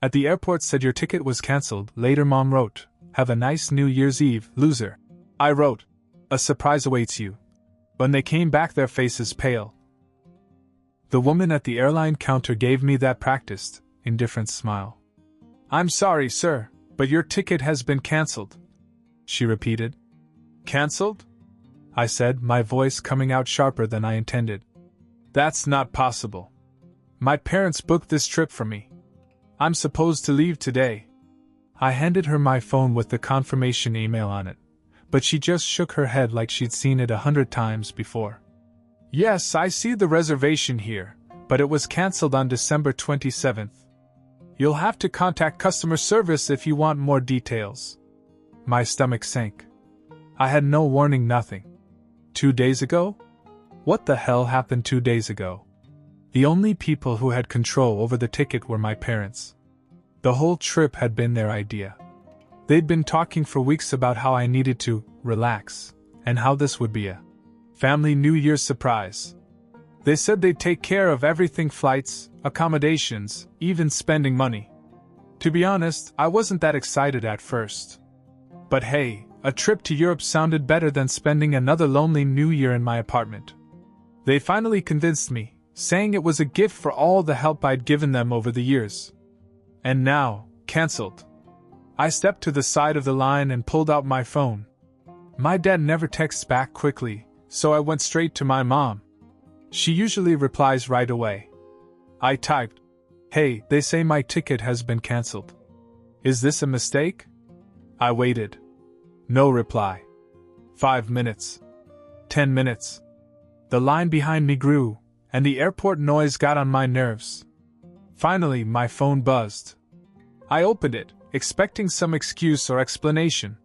At the airport said your ticket was cancelled. Later Mom wrote, "Have a nice New Year's Eve, loser." I wrote, "A surprise awaits you." When they came back, their faces pale. The woman at the airline counter gave me that practiced, indifferent smile. "I'm sorry, sir, but your ticket has been cancelled," she repeated. "Cancelled?" I said, my voice coming out sharper than I intended. "That's not possible. My parents booked this trip for me. I'm supposed to leave today." I handed her my phone with the confirmation email on it, but she just shook her head like she'd seen it 100 times before. "Yes, I see the reservation here, but it was cancelled on December 27th. You'll have to contact customer service if you want more details." My stomach sank. I had no warning, nothing. 2 days ago? What the hell happened 2 days ago? The only people who had control over the ticket were my parents. The whole trip had been their idea. They'd been talking for weeks about how I needed to relax, and how this would be a family New Year's surprise. They said they'd take care of everything: flights, accommodations, even spending money. To be honest, I wasn't that excited at first. But hey, a trip to Europe sounded better than spending another lonely New Year in my apartment. They finally convinced me, saying it was a gift for all the help I'd given them over the years. And now, cancelled. I stepped to the side of the line and pulled out my phone. My dad never texts back quickly, so I went straight to my mom. She usually replies right away. I typed, "Hey, they say my ticket has been cancelled. Is this a mistake?" I waited. No reply. 5 minutes. 10 minutes. The line behind me grew, and the airport noise got on my nerves. Finally, my phone buzzed. I opened it, expecting some excuse or explanation.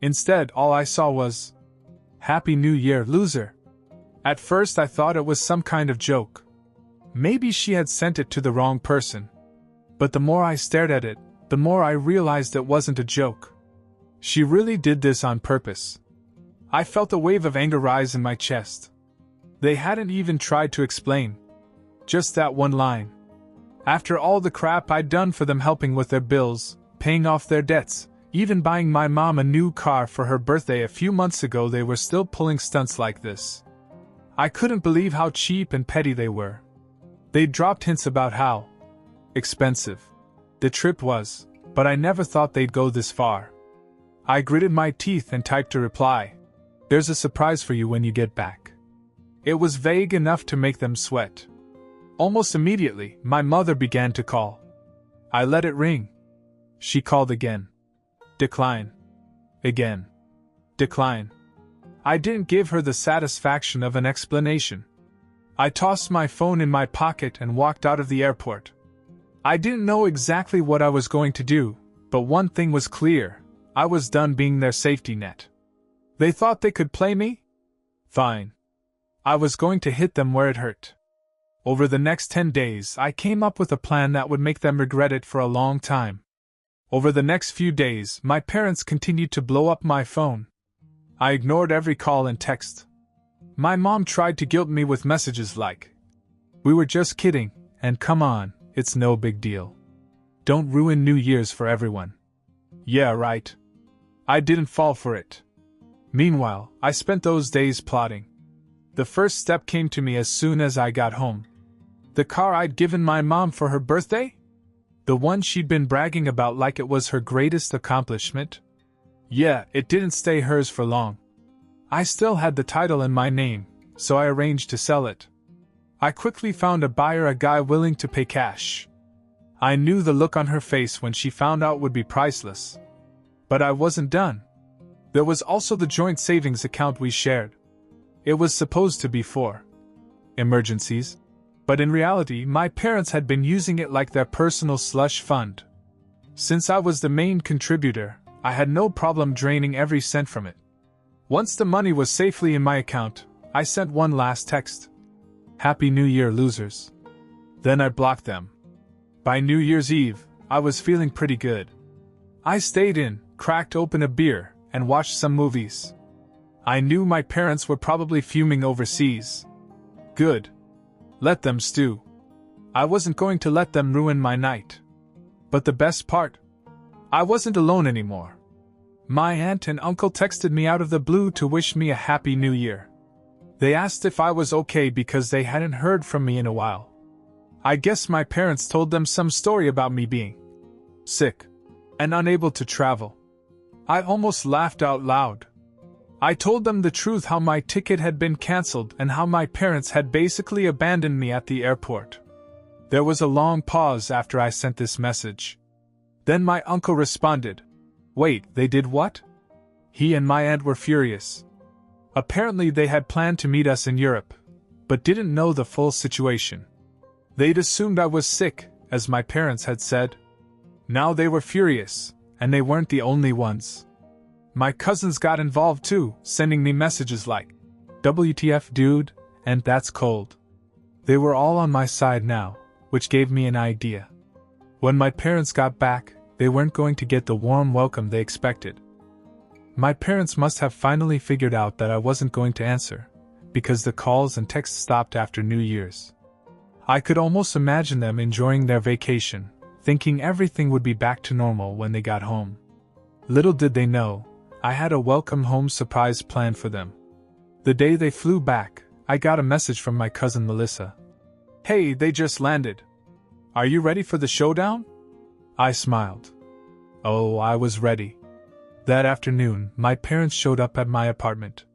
Instead, all I saw was, "Happy New Year, loser." At first, I thought it was some kind of joke. Maybe she had sent it to the wrong person. But the more I stared at it, the more I realized it wasn't a joke. She really did this on purpose. I felt a wave of anger rise in my chest. They hadn't even tried to explain. Just that one line. After all the crap I'd done for them, helping with their bills, paying off their debts, even buying my mom a new car for her birthday a few months ago, they were still pulling stunts like this. I couldn't believe how cheap and petty they were. They'd dropped hints about how expensive the trip was, but I never thought they'd go this far. I gritted my teeth and typed a reply. "There's a surprise for you when you get back." It was vague enough to make them sweat. Almost immediately, my mother began to call. I let it ring. She called again. Decline. Again. Decline. I didn't give her the satisfaction of an explanation. I tossed my phone in my pocket and walked out of the airport. I didn't know exactly what I was going to do, but one thing was clear: I was done being their safety net. They thought they could play me? Fine. I was going to hit them where it hurt. Over the next 10 days, I came up with a plan that would make them regret it for a long time. Over the next few days, my parents continued to blow up my phone. I ignored every call and text. My mom tried to guilt me with messages like, "We were just kidding, and come on, it's no big deal. Don't ruin New Year's for everyone." Yeah, right. I didn't fall for it. Meanwhile, I spent those days plotting. The first step came to me as soon as I got home. The car I'd given my mom for her birthday? The one she'd been bragging about like it was her greatest accomplishment? Yeah, it didn't stay hers for long. I still had the title in my name, so I arranged to sell it. I quickly found a buyer, a guy willing to pay cash. I knew the look on her face when she found out would be priceless. But I wasn't done. There was also the joint savings account we shared. It was supposed to be for emergencies, but in reality, my parents had been using it like their personal slush fund. Since I was the main contributor, I had no problem draining every cent from it. Once the money was safely in my account, I sent one last text. "Happy New Year, losers." Then I blocked them. By New Year's Eve, I was feeling pretty good. I stayed in, cracked open a beer, and watched some movies. I knew my parents were probably fuming overseas. Good. Let them stew. I wasn't going to let them ruin my night. But the best part? I wasn't alone anymore. My aunt and uncle texted me out of the blue to wish me a happy new year. They asked if I was okay because they hadn't heard from me in a while. I guess my parents told them some story about me being sick and unable to travel. I almost laughed out loud. I told them the truth, how my ticket had been cancelled and how my parents had basically abandoned me at the airport. There was a long pause after I sent this message. Then my uncle responded, "Wait, they did what?" He and my aunt were furious. Apparently they had planned to meet us in Europe, but didn't know the full situation. They'd assumed I was sick, as my parents had said. Now they were furious, and they weren't the only ones. My cousins got involved too, sending me messages like, "WTF dude," and "That's cold." They were all on my side now, which gave me an idea. When my parents got back, they weren't going to get the warm welcome they expected. My parents must have finally figured out that I wasn't going to answer, because the calls and texts stopped after New Year's. I could almost imagine them enjoying their vacation, thinking everything would be back to normal when they got home. Little did they know, I had a welcome home surprise planned for them. The day they flew back, I got a message from my cousin Melissa. "Hey, they just landed. Are you ready for the showdown?" I smiled. Oh, I was ready. That afternoon, my parents showed up at my apartment.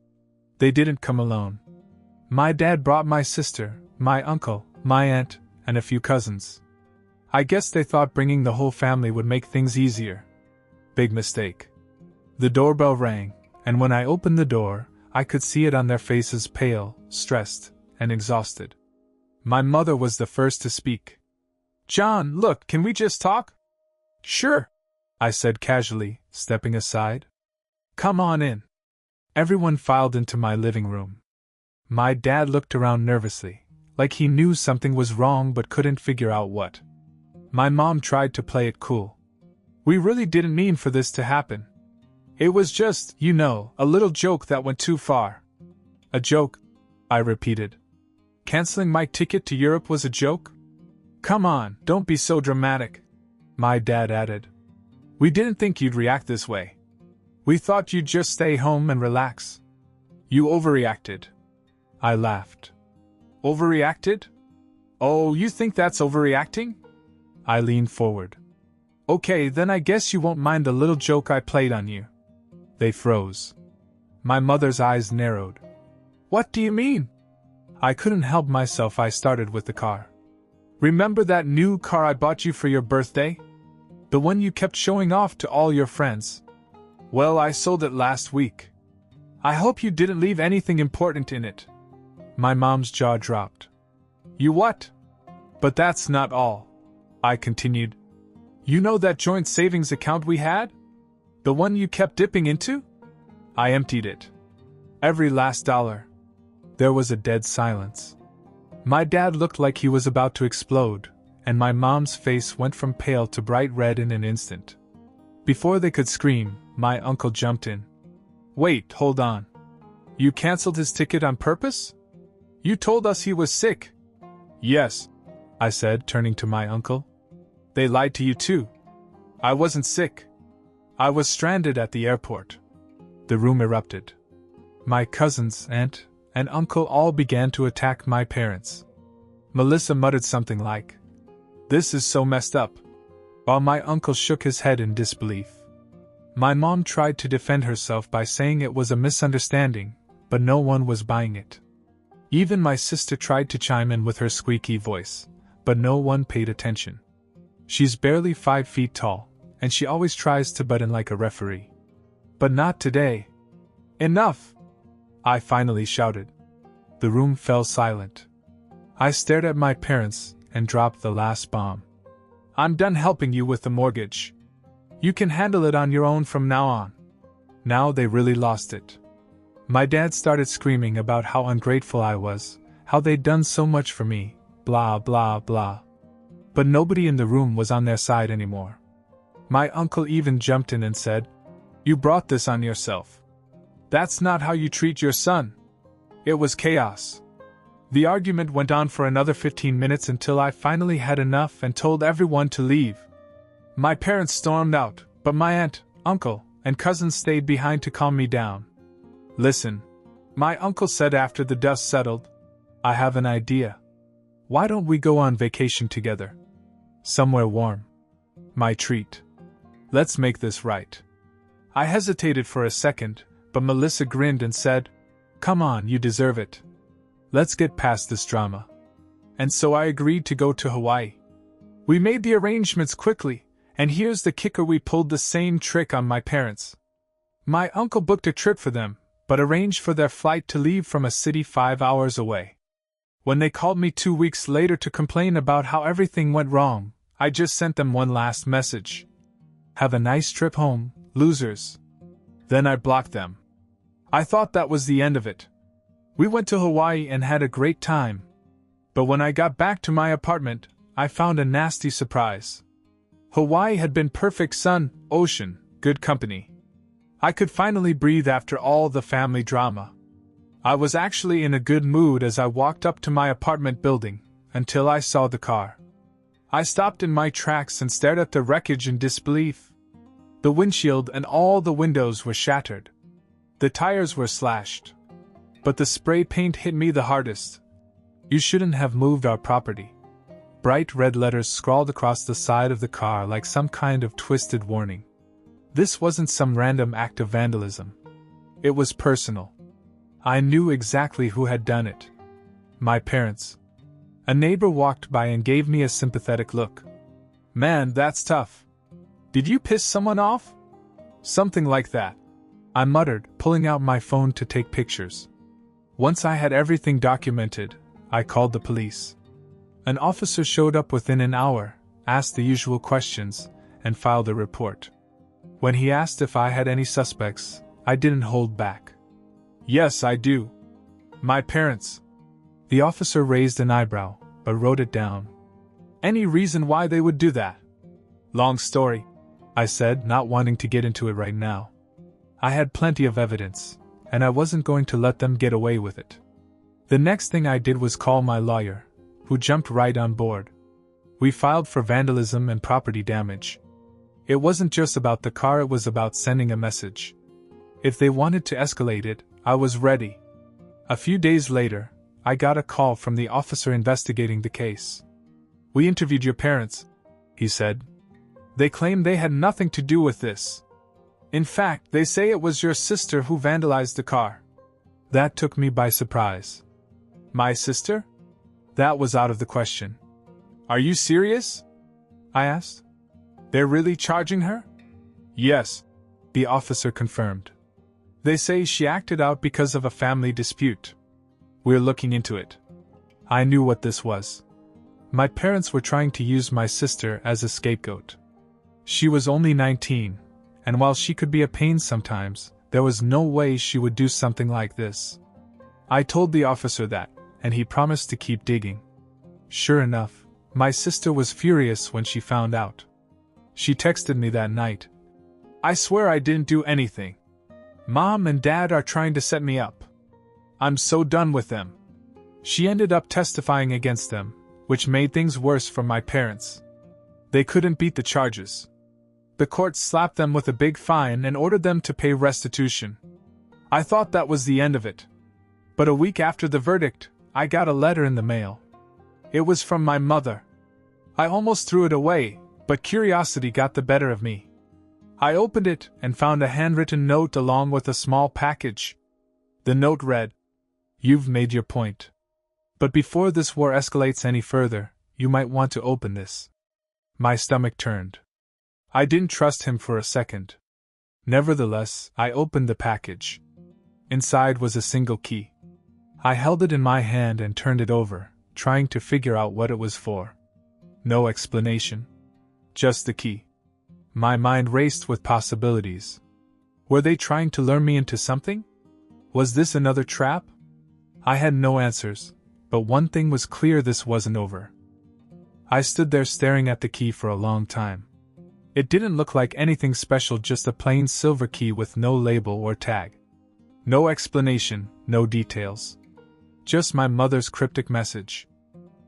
They didn't come alone. My dad brought my sister, my uncle, my aunt, and a few cousins. I guess they thought bringing the whole family would make things easier. Big mistake. The doorbell rang, and when I opened the door, I could see it on their faces, pale, stressed, and exhausted. My mother was the first to speak. "John, look, can we just talk?" "Sure," I said casually, stepping aside. "Come on in." Everyone filed into my living room. My dad looked around nervously, like he knew something was wrong but couldn't figure out what. My mom tried to play it cool. "We really didn't mean for this to happen. It was just, a little joke that went too far." "A joke?" I repeated. "Canceling my ticket to Europe was a joke?" "Come on, don't be so dramatic," my dad added. "We didn't think you'd react this way. We thought you'd just stay home and relax." "You overreacted." I laughed. "Overreacted? Oh, you think that's overreacting?" I leaned forward. "Okay, then I guess you won't mind the little joke I played on you." They froze. My mother's eyes narrowed. "What do you mean?" I couldn't help myself. I started with the car. "Remember that new car I bought you for your birthday? The one you kept showing off to all your friends? Well, I sold it last week. I hope you didn't leave anything important in it." My mom's jaw dropped. "You what?" "But that's not all," I continued. "You know that joint savings account we had? The one you kept dipping into? I emptied it. Every last dollar." There was a dead silence. My dad looked like he was about to explode, and my mom's face went from pale to bright red in an instant. Before they could scream, my uncle jumped in. "Wait, hold on. You canceled his ticket on purpose? You told us he was sick." "Yes," I said, turning to my uncle. "They lied to you too. I wasn't sick. I was stranded at the airport." The room erupted. My cousins, aunt, and uncle all began to attack my parents. Melissa muttered something like, "This is so messed up," while my uncle shook his head in disbelief. My mom tried to defend herself by saying it was a misunderstanding, but no one was buying it. Even my sister tried to chime in with her squeaky voice, but no one paid attention. She's barely 5 feet tall, and she always tries to butt in like a referee. But not today. "Enough!" I finally shouted. The room fell silent. I stared at my parents and dropped the last bomb. "I'm done helping you with the mortgage. You can handle it on your own from now on." Now they really lost it. My dad started screaming about how ungrateful I was, how they'd done so much for me, blah blah blah. But nobody in the room was on their side anymore. My uncle even jumped in and said, "You brought this on yourself. That's not how you treat your son." It was chaos. The argument went on for another 15 minutes until I finally had enough and told everyone to leave. My parents stormed out, but my aunt, uncle, and cousins stayed behind to calm me down. Listen, my uncle said after the dust settled, I have an idea. Why don't we go on vacation together? Somewhere warm. My treat. Let's make this right. I hesitated for a second, but Melissa grinned and said, Come on, you deserve it. Let's get past this drama. And so I agreed to go to Hawaii. We made the arrangements quickly, and here's the kicker: we pulled the same trick on my parents. My uncle booked a trip for them, but arranged for their flight to leave from a city 5 hours away. When they called me 2 weeks later to complain about how everything went wrong, I just sent them one last message. Have a nice trip home, losers. Then I blocked them. I thought that was the end of it. We went to Hawaii and had a great time. But when I got back to my apartment, I found a nasty surprise. Hawaii had been perfect: sun, ocean, good company. I could finally breathe after all the family drama. I was actually in a good mood as I walked up to my apartment building, until I saw the car. I stopped in my tracks and stared at the wreckage in disbelief. The windshield and all the windows were shattered. The tires were slashed. But the spray paint hit me the hardest. You shouldn't have moved our property. Bright red letters scrawled across the side of the car like some kind of twisted warning. This wasn't some random act of vandalism. It was personal. I knew exactly who had done it. My parents. A neighbor walked by and gave me a sympathetic look. Man, that's tough. Did you piss someone off? Something like that, I muttered, pulling out my phone to take pictures. Once I had everything documented, I called the police. An officer showed up within an hour, asked the usual questions, and filed a report. When he asked if I had any suspects, I didn't hold back. Yes, I do. My parents. The officer raised an eyebrow, but wrote it down. Any reason why they would do that? Long story, I said, not wanting to get into it right now. I had plenty of evidence, and I wasn't going to let them get away with it. The next thing I did was call my lawyer, who jumped right on board. We filed for vandalism and property damage. It wasn't just about the car, it was about sending a message. If they wanted to escalate it, I was ready. A few days later, I got a call from the officer investigating the case. We interviewed your parents, he said. They claim they had nothing to do with this. In fact, they say it was your sister who vandalized the car. That took me by surprise. My sister? That was out of the question. Are you serious? I asked. They're really charging her? Yes, the officer confirmed. They say she acted out because of a family dispute. We're looking into it. I knew what this was. My parents were trying to use my sister as a scapegoat. She was only 19, and while she could be a pain sometimes, there was no way she would do something like this. I told the officer that, and he promised to keep digging. Sure enough, my sister was furious when she found out. She texted me that night. I swear I didn't do anything. Mom and Dad are trying to set me up. I'm so done with them. She ended up testifying against them, which made things worse for my parents. They couldn't beat the charges. The court slapped them with a big fine and ordered them to pay restitution. I thought that was the end of it. But a week after the verdict, I got a letter in the mail. It was from my mother. I almost threw it away, but curiosity got the better of me. I opened it and found a handwritten note along with a small package. The note read, "You've made your point. But before this war escalates any further, you might want to open this." My stomach turned. I didn't trust him for a second. Nevertheless, I opened the package. Inside was a single key. I held it in my hand and turned it over, trying to figure out what it was for. No explanation. Just the key. My mind raced with possibilities. Were they trying to lure me into something? Was this another trap? I had no answers, but one thing was clear: this wasn't over. I stood there staring at the key for a long time. It didn't look like anything special, just a plain silver key with no label or tag. No explanation, no details. Just my mother's cryptic message.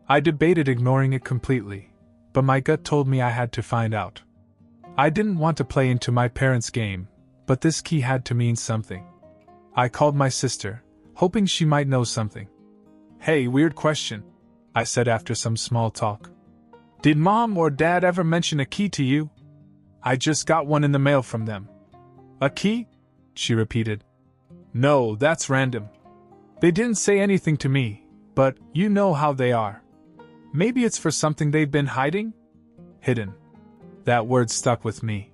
I debated ignoring it completely, but my gut told me I had to find out. I didn't want to play into my parents' game, but this key had to mean something. I called my sister, hoping she might know something. "Hey, weird question," I said after some small talk. "Did Mom or Dad ever mention a key to you? I just got one in the mail from them." "A key?" she repeated. "No, that's random. They didn't say anything to me, but you know how they are. Maybe it's for something they've been hiding?" Hidden. That word stuck with me.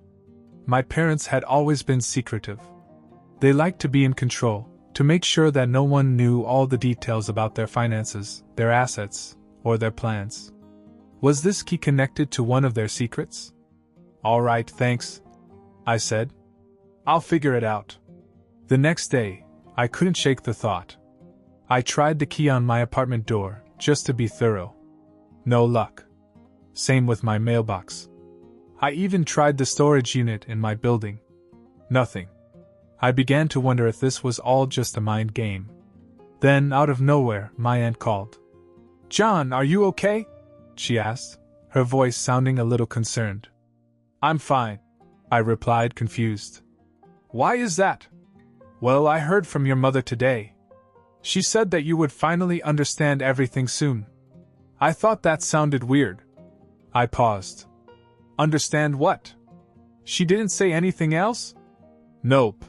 My parents had always been secretive. They liked to be in control, to make sure that no one knew all the details about their finances, their assets, or their plans. Was this key connected to one of their secrets? "All right, thanks," I said. "I'll figure it out." The next day, I couldn't shake the thought. I tried the key on my apartment door, just to be thorough. No luck. Same with my mailbox. I even tried the storage unit in my building. Nothing. I began to wonder if this was all just a mind game. Then, out of nowhere, my aunt called. "John, are you okay?" she asked, her voice sounding a little concerned. "I'm fine," I replied, confused. "Why is that?" "Well, I heard from your mother today. She said that you would finally understand everything soon." I thought that sounded weird. I paused. "Understand what?" "She didn't say anything else?" "Nope.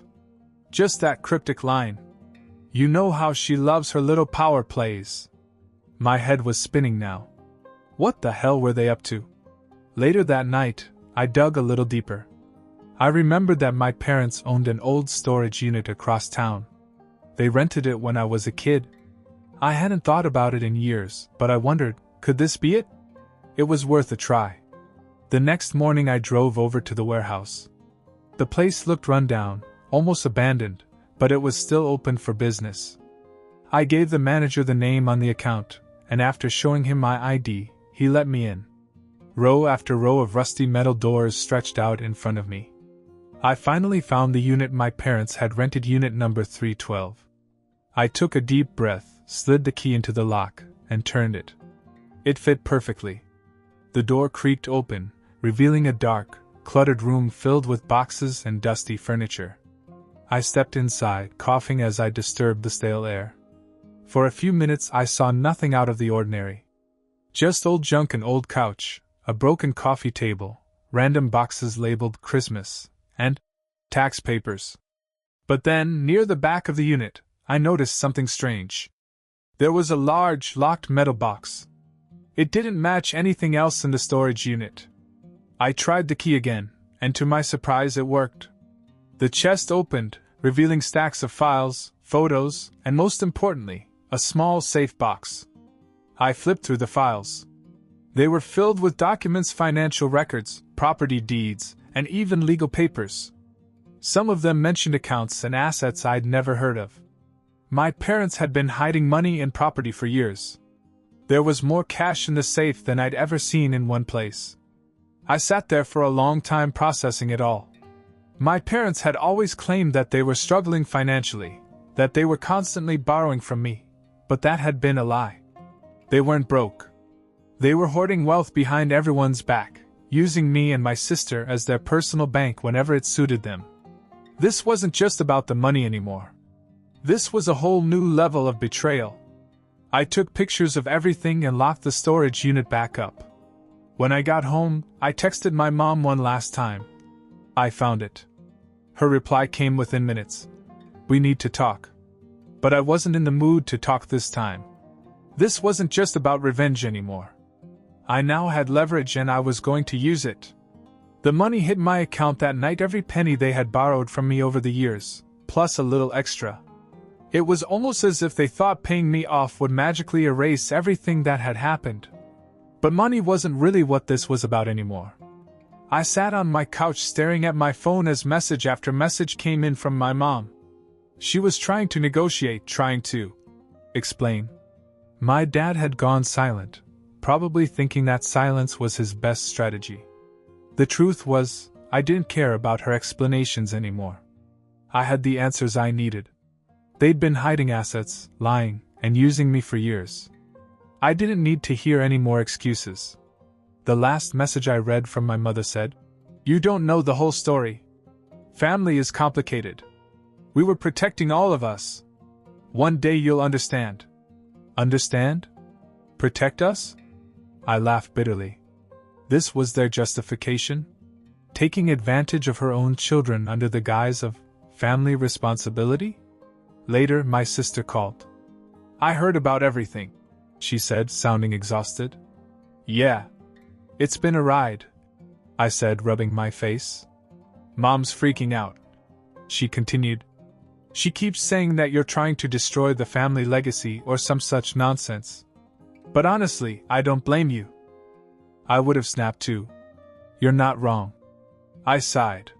Just that cryptic line. You know how she loves her little power plays." My head was spinning now. What the hell were they up to? Later that night, I dug a little deeper. I remembered that my parents owned an old storage unit across town. They rented it when I was a kid. I hadn't thought about it in years, but I wondered, could this be it? It was worth a try. The next morning I drove over to the warehouse. The place looked run down, almost abandoned, but it was still open for business. I gave the manager the name on the account, and after showing him my ID, he let me in. Row after row of rusty metal doors stretched out in front of me. I finally found the unit my parents had rented, unit number 312. I took a deep breath, slid the key into the lock, and turned it. It fit perfectly. The door creaked open, revealing a dark, cluttered room filled with boxes and dusty furniture. I stepped inside, coughing as I disturbed the stale air. For a few minutes I saw nothing out of the ordinary. Just old junk, an old couch, a broken coffee table, random boxes labeled Christmas, and tax papers. But then, near the back of the unit, I noticed something strange. There was a large, locked metal box. It didn't match anything else in the storage unit. I tried the key again, and to my surprise it worked. The chest opened, revealing stacks of files, photos, and most importantly, a small safe box. I flipped through the files. They were filled with documents, financial records, property deeds, and even legal papers. Some of them mentioned accounts and assets I'd never heard of. My parents had been hiding money and property for years. There was more cash in the safe than I'd ever seen in one place. I sat there for a long time processing it all. My parents had always claimed that they were struggling financially, that they were constantly borrowing from me, but that had been a lie. They weren't broke. They were hoarding wealth behind everyone's back, using me and my sister as their personal bank whenever it suited them. This wasn't just about the money anymore. This was a whole new level of betrayal. I took pictures of everything and locked the storage unit back up. When I got home, I texted my mom one last time. "I found it." Her reply came within minutes. "We need to talk." But I wasn't in the mood to talk this time. This wasn't just about revenge anymore. I now had leverage and I was going to use it. The money hit my account that night, every penny they had borrowed from me over the years, plus a little extra. It was almost as if they thought paying me off would magically erase everything that had happened. But money wasn't really what this was about anymore. I sat on my couch staring at my phone as message after message came in from my mom. She was trying to negotiate, trying to explain. My dad had gone silent, probably thinking that silence was his best strategy. The truth was, I didn't care about her explanations anymore. I had the answers I needed. They'd been hiding assets, lying, and using me for years. I didn't need to hear any more excuses. The last message I read from my mother said, You don't know the whole story. Family is complicated. We were protecting all of us. One day you'll understand. Understand? Protect us? I laughed bitterly. This was their justification? Taking advantage of her own children under the guise of family responsibility? Later, my sister called. I heard about everything, she said, sounding exhausted. Yeah. It's been a ride, I said, rubbing my face. Mom's freaking out, she continued. She keeps saying that you're trying to destroy the family legacy or some such nonsense. But honestly, I don't blame you. I would have snapped too. You're not wrong. I sighed.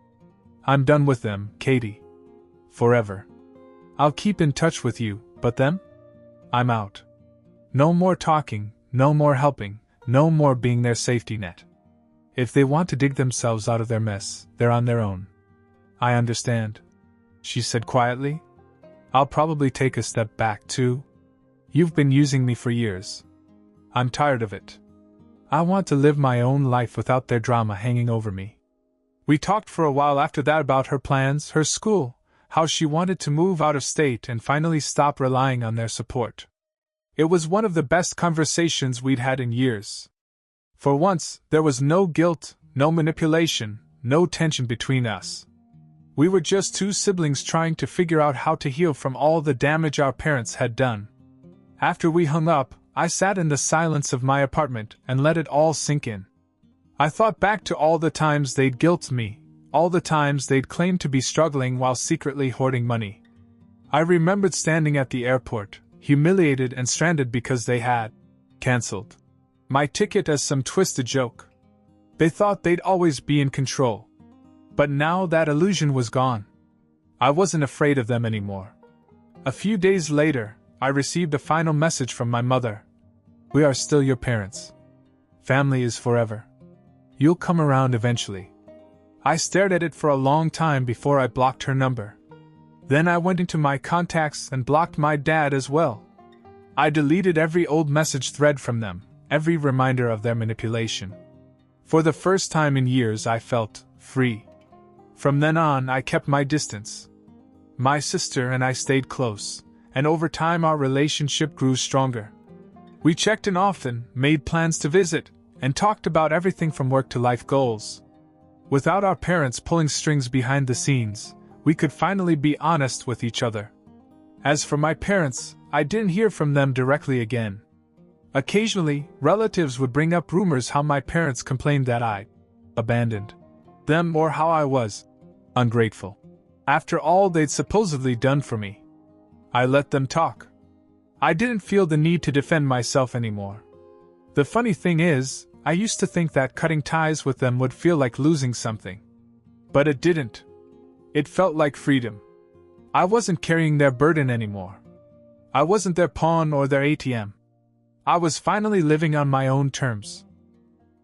I'm done with them, Katie. Forever. I'll keep in touch with you, but them? I'm out. No more talking, no more helping, no more being their safety net. If they want to dig themselves out of their mess, they're on their own. I understand, she said quietly. I'll probably take a step back too. You've been using me for years. I'm tired of it. I want to live my own life without their drama hanging over me. We talked for a while after that about her plans, her school, how she wanted to move out of state and finally stop relying on their support. It was one of the best conversations we'd had in years. For once, there was no guilt, no manipulation, no tension between us. We were just two siblings trying to figure out how to heal from all the damage our parents had done. After we hung up, I sat in the silence of my apartment and let it all sink in. I thought back to all the times they'd guilt me, all the times they'd claimed to be struggling while secretly hoarding money. I remembered standing at the airport, humiliated and stranded because they had cancelled my ticket as some twisted joke. They thought they'd always be in control. But now that illusion was gone. I wasn't afraid of them anymore. A few days later, I received a final message from my mother. We are still your parents. Family is forever. You'll come around eventually. I stared at it for a long time before I blocked her number. Then I went into my contacts and blocked my dad as well. I deleted every old message thread from them, every reminder of their manipulation. For the first time in years, I felt free. From then on, I kept my distance. My sister and I stayed close, and over time our relationship grew stronger. We checked in often, made plans to visit, and talked about everything from work to life goals. Without our parents pulling strings behind the scenes, we could finally be honest with each other. As for my parents, I didn't hear from them directly again. Occasionally, relatives would bring up rumors how my parents complained that I abandoned them or how I was ungrateful. After all they'd supposedly done for me, I let them talk. I didn't feel the need to defend myself anymore. The funny thing is, I used to think that cutting ties with them would feel like losing something. But it didn't. It felt like freedom. I wasn't carrying their burden anymore. I wasn't their pawn or their ATM. I was finally living on my own terms.